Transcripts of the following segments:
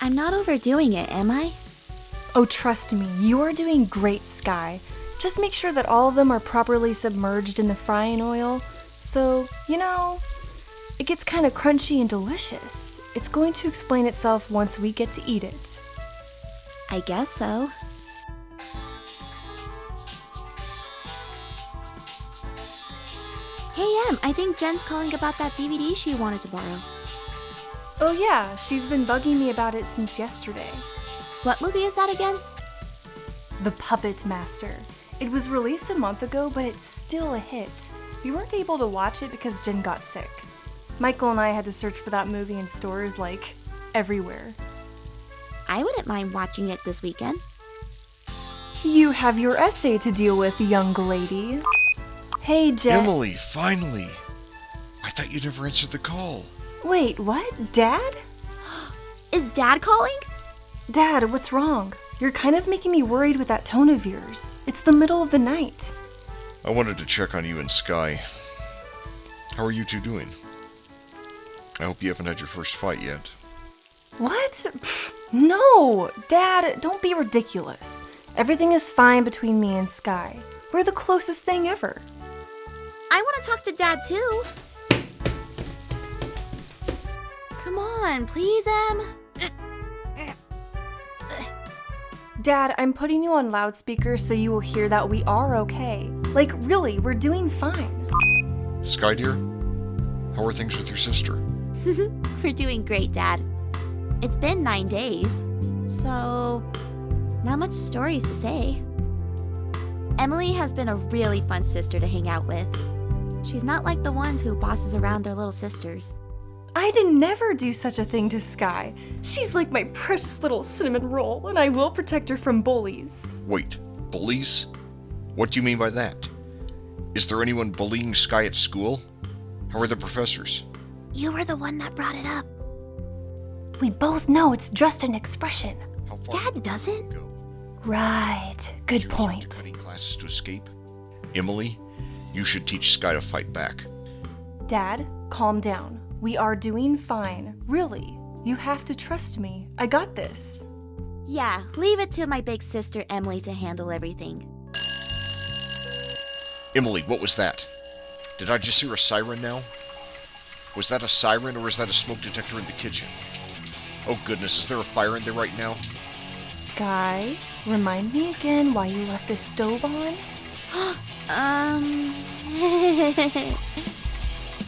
I'm not overdoing it, am I? Oh, trust me, you are doing great, Skye. Just make sure that all of them are properly submerged in the frying oil, so, it gets kind of crunchy and delicious. It's going to explain itself once we get to eat it. I guess so. Hey, I think Jen's calling about that DVD she wanted to borrow. Oh yeah, she's been bugging me about it since yesterday. What movie is that again? The Puppet Master. It was released a month ago, but it's still a hit. We weren't able to watch it because Jen got sick. Michael and I had to search for that movie in stores, everywhere. I wouldn't mind watching it this weekend. You have your essay to deal with, young lady. Hey, Jen. Emily, finally! I thought you never answered the call. Wait, what? Dad? Is Dad calling? Dad, what's wrong? You're kind of making me worried with that tone of yours. It's the middle of the night. I wanted to check on you and Skye. How are you two doing? I hope you haven't had your first fight yet. What? Pfft, no! Dad, don't be ridiculous. Everything is fine between me and Skye. We're the closest thing ever. I want to talk to Dad too. Come on, please, Em. Dad, I'm putting you on loudspeaker so you will hear that we are okay. Really, we're doing fine. Skye, dear, how are things with your sister? We're doing great, Dad. It's been 9 days, so not much stories to say. Emily has been a really fun sister to hang out with. She's not like the ones who bosses around their little sisters. I'd never do such a thing to Skye. She's like my precious little cinnamon roll, and I will protect her from bullies. Wait, bullies? What do you mean by that? Is there anyone bullying Skye at school? How are the professors? You were the one that brought it up. We both know it's just an expression. How far Dad doesn't. Go? Right, good Did you resort to point. cutting classes to escape? Emily, you should teach Skye to fight back. Dad, calm down. We are doing fine. Really. You have to trust me. I got this. Yeah, leave it to my big sister Emily to handle everything. Emily, what was that? Did I just hear a siren now? Was that a siren or is that a smoke detector in the kitchen? Oh goodness, is there a fire in there right now? Skye, remind me again why you left the stove on?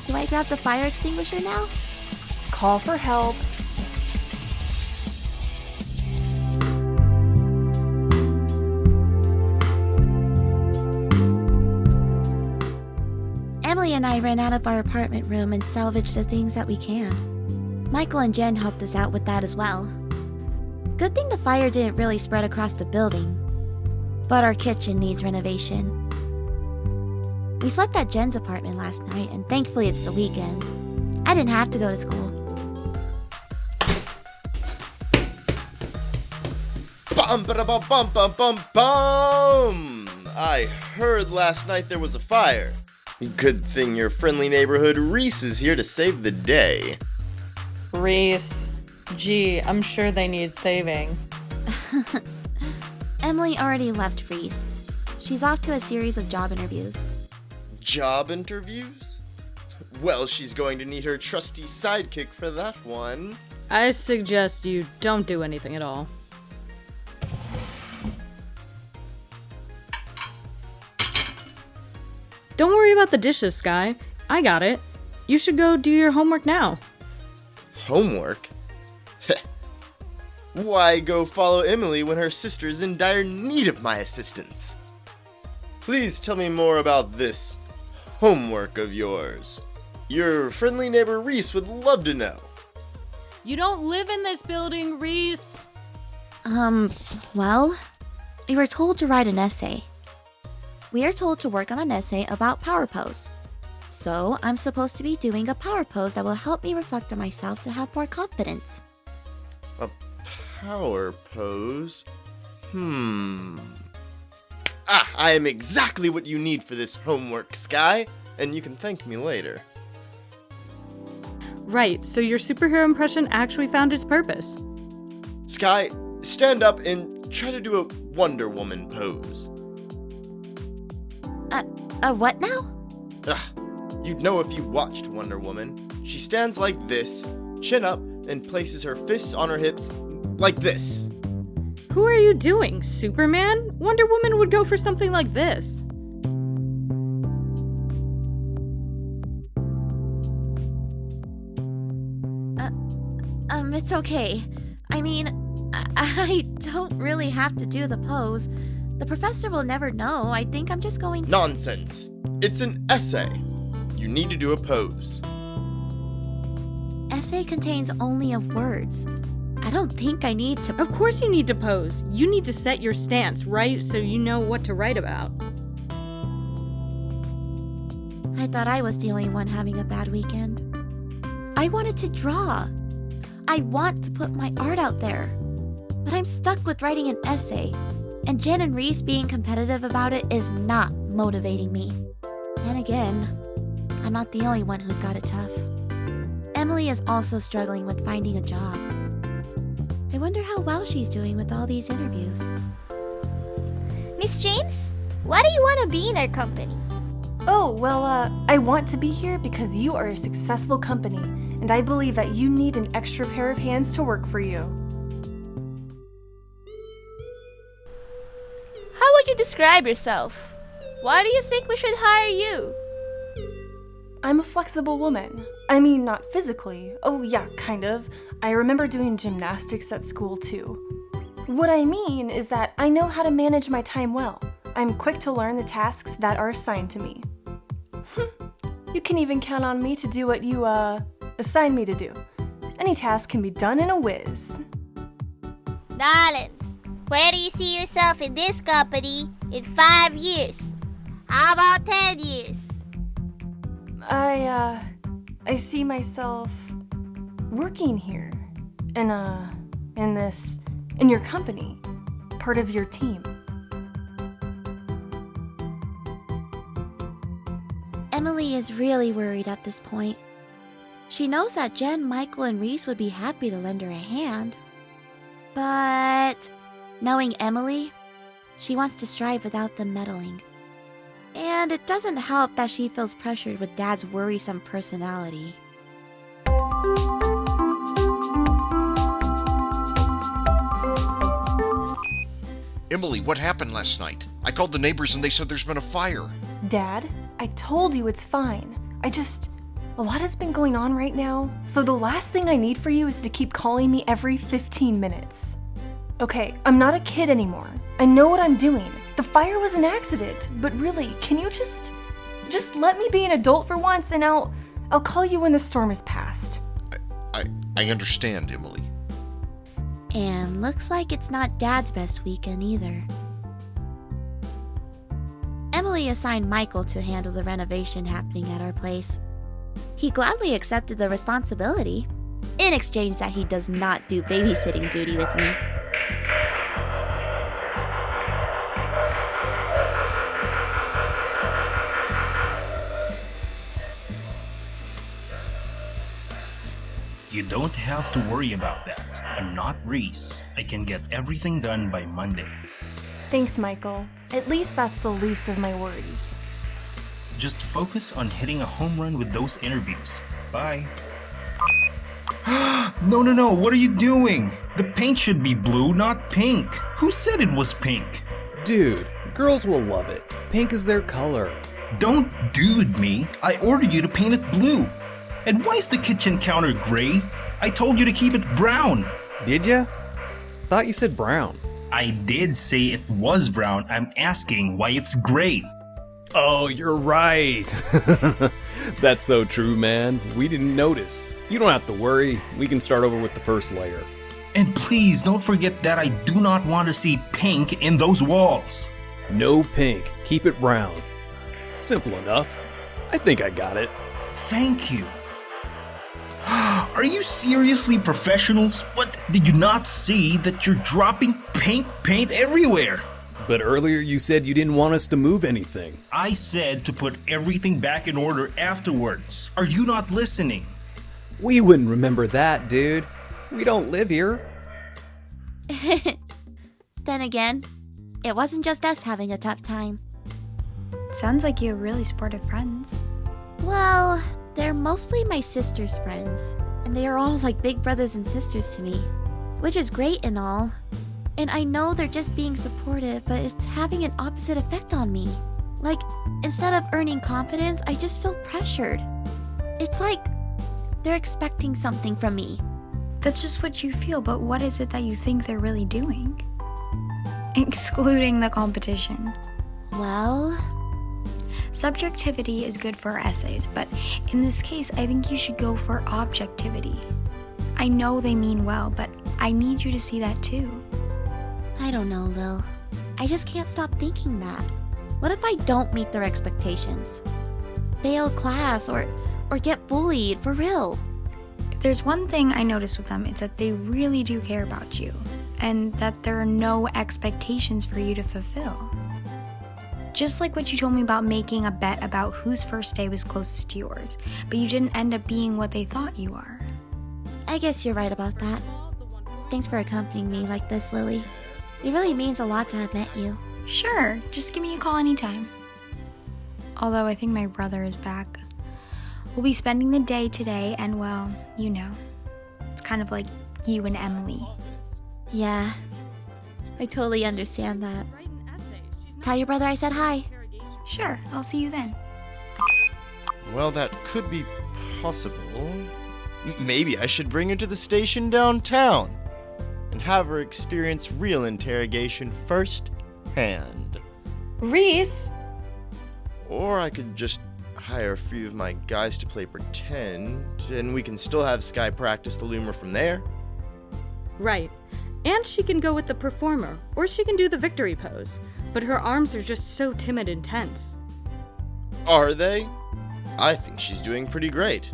Do I grab the fire extinguisher now? Call for help. Emily and I ran out of our apartment room and salvaged the things that we can. Michael and Jen helped us out with that as well. Good thing the fire didn't really spread across the building. But our kitchen needs renovation. We slept at Jen's apartment last night, and thankfully it's the weekend. I didn't have to go to school. Bum ba bum bum bum bum bum! I heard last night there was a fire. Good thing your friendly neighborhood Reese is here to save the day. Reese. Gee, I'm sure they need saving. Emily already left Reese. She's off to a series of job interviews. Job interviews? Well, she's going to need her trusty sidekick for that one. I suggest you don't do anything at all. Don't worry about the dishes, Skye. I got it. You should go do your homework now. Homework? Why go follow Emily when her sister's in dire need of my assistance? Please tell me more about this homework of yours. Your friendly neighbor Reese would love to know. You don't live in this building, Reese. Well, we were told to write an essay. We are told to work on an essay about power pose. So, I'm supposed to be doing a power pose that will help me reflect on myself to have more confidence. A power pose? I am exactly what you need for this homework, Skye, and you can thank me later. Right, so your superhero impression actually found its purpose. Skye, stand up and try to do a Wonder Woman pose. A what now? Ugh, you'd know if you watched Wonder Woman. She stands like this, chin up, and places her fists on her hips like this. Who are you doing, Superman? Wonder Woman would go for something like this. It's okay. I mean, I don't really have to do the pose. The professor will never know. I think I'm just going to... Nonsense. It's an essay. You need to do a pose. Essay contains only of words. I don't think I need to... Of course you need to pose. You need to set your stance, right? So you know what to write about. I thought I was the only one having a bad weekend. I wanted to draw. I want to put my art out there. But I'm stuck with writing an essay. And Jen and Reese being competitive about it is not motivating me. Then again, I'm not the only one who's got it tough. Emily is also struggling with finding a job. I wonder how well she's doing with all these interviews. Miss James, why do you want to be in our company? Oh, well, I want to be here because you are a successful company, and I believe that you need an extra pair of hands to work for you. How would you describe yourself? Why do you think we should hire you? I'm a flexible woman. I mean, not physically. Oh, yeah, kind of. I remember doing gymnastics at school, too. What I mean is that I know how to manage my time well. I'm quick to learn the tasks that are assigned to me. You can even count on me to do what you, assign me to do. Any task can be done in a whiz. Darling, where do you see yourself in this company in 5 years? How about 10 years? I see myself working here in your company, part of your team. Emily is really worried at this point. She knows that Jen, Michael, and Reese would be happy to lend her a hand. But knowing Emily, she wants to strive without them meddling. And it doesn't help that she feels pressured with Dad's worrisome personality. Emily, what happened last night? I called the neighbors and they said there's been a fire. Dad, I told you it's fine. A lot has been going on right now, so the last thing I need for you is to keep calling me every 15 minutes. Okay, I'm not a kid anymore. I know what I'm doing. The fire was an accident, but really, can you just let me be an adult for once and I'll call you when the storm is past. I understand, Emily. And looks like it's not Dad's best weekend either. Emily assigned Michael to handle the renovation happening at our place. He gladly accepted the responsibility, in exchange that he does not do babysitting duty with me. You don't have to worry about that. I'm not Reese. I can get everything done by Monday. Thanks, Michael. At least that's the least of my worries. Just focus on hitting a home run with those interviews. Bye. No, what are you doing? The paint should be blue, not pink. Who said it was pink? Dude, girls will love it. Pink is their color. Don't dude me. I ordered you to paint it blue. And why is the kitchen counter gray? I told you to keep it brown. Did ya? Thought you said brown. I did say it was brown. I'm asking why it's gray. Oh, you're right. That's so true, man. We didn't notice. You don't have to worry. We can start over with the first layer. And please don't forget that I do not want to see pink in those walls. No pink. Keep it brown. Simple enough. I think I got it. Thank you. Are you seriously professionals? What, did you not see that you're dropping pink paint everywhere? But earlier you said you didn't want us to move anything. I said to put everything back in order afterwards. Are you not listening? We wouldn't remember that, dude. We don't live here. Then again, it wasn't just us having a tough time. Sounds like you have really supportive friends. Well, they're mostly my sister's friends, and they are all like big brothers and sisters to me, which is great and all. And I know they're just being supportive, but it's having an opposite effect on me. Like, instead of earning confidence, I just feel pressured. It's like they're expecting something from me. That's just what you feel, but what is it that you think they're really doing? Excluding the competition. Well, subjectivity is good for essays, but in this case, I think you should go for objectivity. I know they mean well, but I need you to see that too. I don't know, Lil. I just can't stop thinking that. What if I don't meet their expectations? Fail class or get bullied for real? If there's one thing I notice with them, it's that they really do care about you, and that there are no expectations for you to fulfill. Just like what you told me about making a bet about whose first day was closest to yours, but you didn't end up being what they thought you are. I guess you're right about that. Thanks for accompanying me like this, Lily. It really means a lot to have met you. Sure, just give me a call anytime. Although I think my brother is back. We'll be spending the day today, and well, you know, it's kind of like you and Emily. Yeah, I totally understand that. Tell your brother I said hi. Sure, I'll see you then. Well, that could be possible. Maybe I should bring her to the station downtown and have her experience real interrogation firsthand. Reese! Or I could just hire a few of my guys to play pretend, and we can still have Skye practice the loomer from there. Right. And she can go with the performer, or she can do the victory pose. But her arms are just so timid and tense. Are they? I think she's doing pretty great.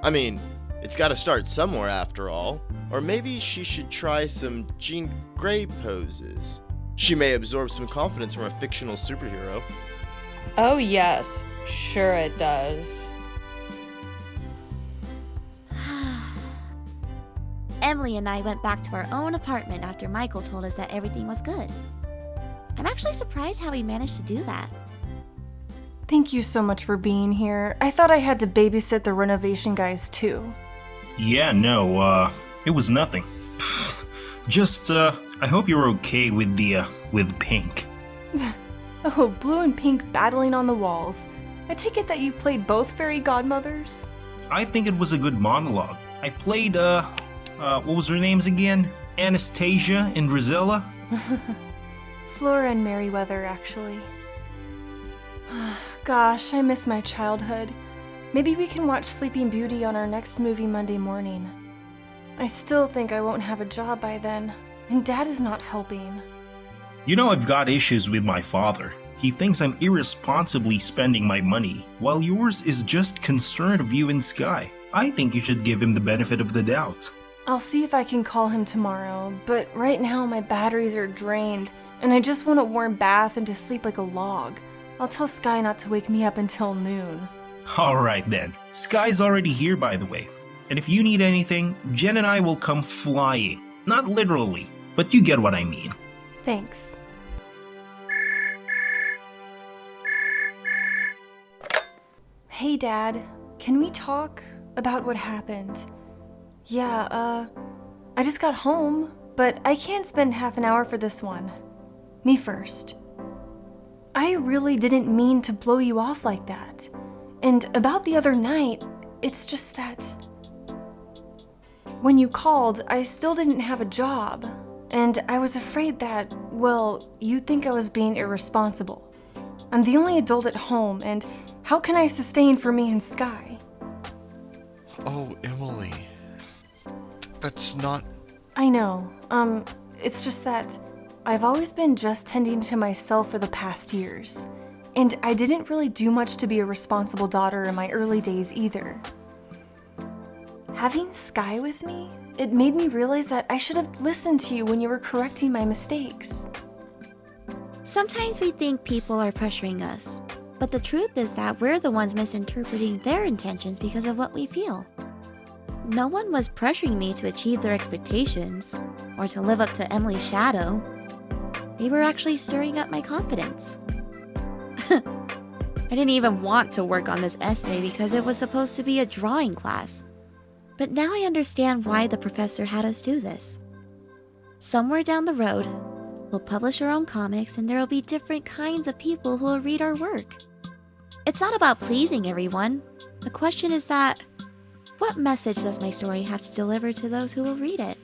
I mean, it's gotta start somewhere after all. Or maybe she should try some Jean Grey poses. She may absorb some confidence from a fictional superhero. Oh yes, sure it does. Emily and I went back to our own apartment after Michael told us that everything was good. I'm actually surprised how he managed to do that. Thank you so much for being here. I thought I had to babysit the renovation guys too. Yeah, no, it was nothing. Just, I hope you're okay with with pink. Oh, blue and pink battling on the walls. I take it that you played both fairy godmothers? I think it was a good monologue. I played, what was their names again? Anastasia and Drizella? Flora and Merryweather, actually. Gosh, I miss my childhood. Maybe we can watch Sleeping Beauty on our next movie Monday morning. I still think I won't have a job by then, and Dad is not helping. You know, I've got issues with my father. He thinks I'm irresponsibly spending my money, while yours is just concerned of you and Skye. I think you should give him the benefit of the doubt. I'll see if I can call him tomorrow, but right now my batteries are drained, and I just want a warm bath and to sleep like a log. I'll tell Skye not to wake me up until noon. Alright then. Skye's already here, by the way. And if you need anything, Jen and I will come flying. Not literally, but you get what I mean. Thanks. Hey Dad, can we talk about what happened? Yeah, I just got home, but I can't spend half an hour for this one. Me first. I really didn't mean to blow you off like that. And about the other night, it's just that when you called, I still didn't have a job. And I was afraid that, well, you'd think I was being irresponsible. I'm the only adult at home, and how can I sustain for me and Skye? Oh, Emily. That's not... I know. It's just that I've always been just tending to myself for the past years. And I didn't really do much to be a responsible daughter in my early days either. Having Skye with me, it made me realize that I should have listened to you when you were correcting my mistakes. Sometimes we think people are pressuring us, but the truth is that we're the ones misinterpreting their intentions because of what we feel. No one was pressuring me to achieve their expectations or to live up to Emily's shadow. They were actually stirring up my confidence. I didn't even want to work on this essay because it was supposed to be a drawing class. But now I understand why the professor had us do this. Somewhere down the road, we'll publish our own comics and there will be different kinds of people who will read our work. It's not about pleasing everyone. The question is that, what message does my story have to deliver to those who will read it?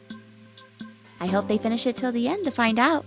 I hope they finish it till the end to find out.